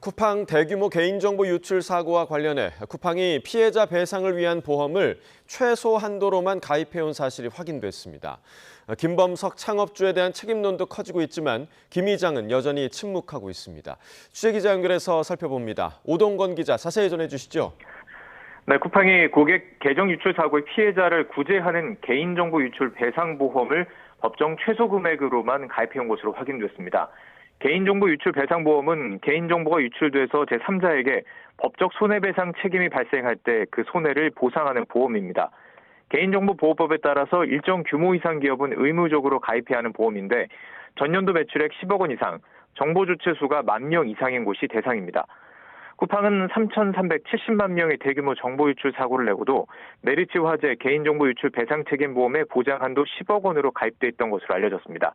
쿠팡 대규모 개인정보 유출 사고와 관련해 쿠팡이 피해자 배상을 위한 보험을 최소 한도로만 가입해온 사실이 확인됐습니다. 김범석 창업주에 대한 책임론도 커지고 있지만 김 이장은 여전히 침묵하고 있습니다. 취재기자 연결해서 살펴봅니다. 오동건 기자 자세히 전해주시죠. 네, 쿠팡이 고객 계정 유출 사고의 피해자를 구제하는 개인정보 유출 배상보험을 법정 최소 금액으로만 가입해온 것으로 확인됐습니다. 개인정보 유출 배상보험은 개인정보가 유출돼서 제3자에게 법적 손해배상 책임이 발생할 때 그 손해를 보상하는 보험입니다. 개인정보보호법에 따라서 일정 규모 이상 기업은 의무적으로 가입해야 하는 보험인데 전년도 매출액 10억 원 이상, 정보 주체 수가 10,000명 이상인 곳이 대상입니다. 쿠팡은 3,370만 명의 대규모 정보 유출 사고를 내고도 메리츠 화재 개인정보 유출 배상 책임 보험의 보장 한도 10억 원으로 가입돼 있던 것으로 알려졌습니다.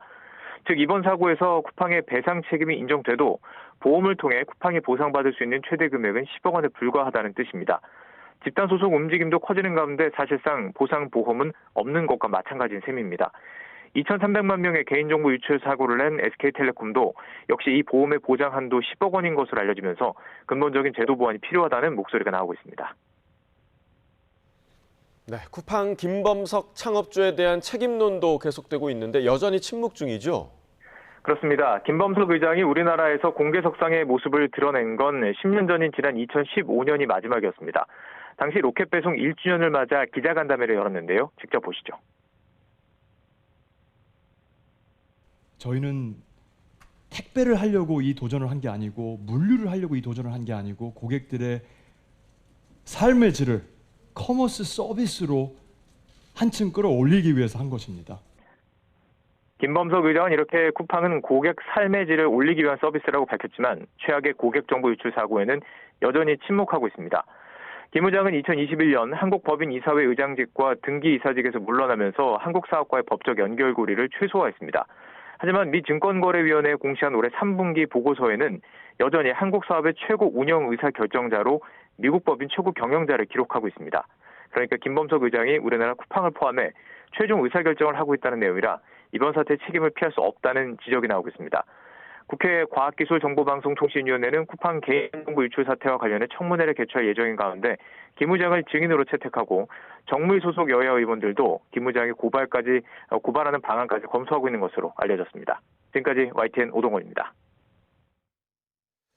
즉 이번 사고에서 쿠팡의 배상 책임이 인정돼도 보험을 통해 쿠팡이 보상받을 수 있는 최대 금액은 10억 원에 불과하다는 뜻입니다. 집단 소송 움직임도 커지는 가운데 사실상 보상 보험은 없는 것과 마찬가지인 셈입니다. 2,300만 명의 개인정보 유출 사고를 낸 SK텔레콤도 역시 이 보험의 보장 한도 10억 원인 것으로 알려지면서 근본적인 제도 보완이 필요하다는 목소리가 나오고 있습니다. 네, 쿠팡 김범석 창업주에 대한 책임론도 계속되고 있는데 여전히 침묵 중이죠? 그렇습니다. 김범석 의장이 우리나라에서 공개석상의 모습을 드러낸 건 10년 전인 지난 2015년이 마지막이었습니다. 당시 로켓 배송 1주년을 맞아 기자간담회를 열었는데요. 직접 보시죠. 저희는 택배를 하려고 이 도전을 한 게 아니고 물류를 하려고 이 도전을 한 게 아니고 고객들의 삶의 질을 커머스 서비스로 한층 끌어올리기 위해서 한 것입니다. 김범석 의장은 이렇게 쿠팡은 고객 삶의 질을 올리기 위한 서비스라고 밝혔지만 최악의 고객 정보 유출 사고에는 여전히 침묵하고 있습니다. 김 의장은 2021년 한국법인이사회 의장직과 등기이사직에서 물러나면서 한국사업과의 법적 연결고리를 최소화했습니다. 하지만 미 증권거래위원회에 공시한 올해 3분기 보고서에는 여전히 한국 사업의 최고 운영 의사 결정자로 미국 법인 최고 경영자를 기록하고 있습니다. 그러니까 김범석 의장이 우리나라 쿠팡을 포함해 최종 의사결정을 하고 있다는 내용이라 이번 사태의 책임을 피할 수 없다는 지적이 나오고 있습니다. 국회 과학기술정보방송통신위원회는 쿠팡 개인정보 유출 사태와 관련해 청문회를 개최할 예정인 가운데 김 의장을 증인으로 채택하고 정무위 소속 여야 의원들도 김 의장이 고발하는 방안까지 검토하고 있는 것으로 알려졌습니다. 지금까지 YTN 오동원입니다.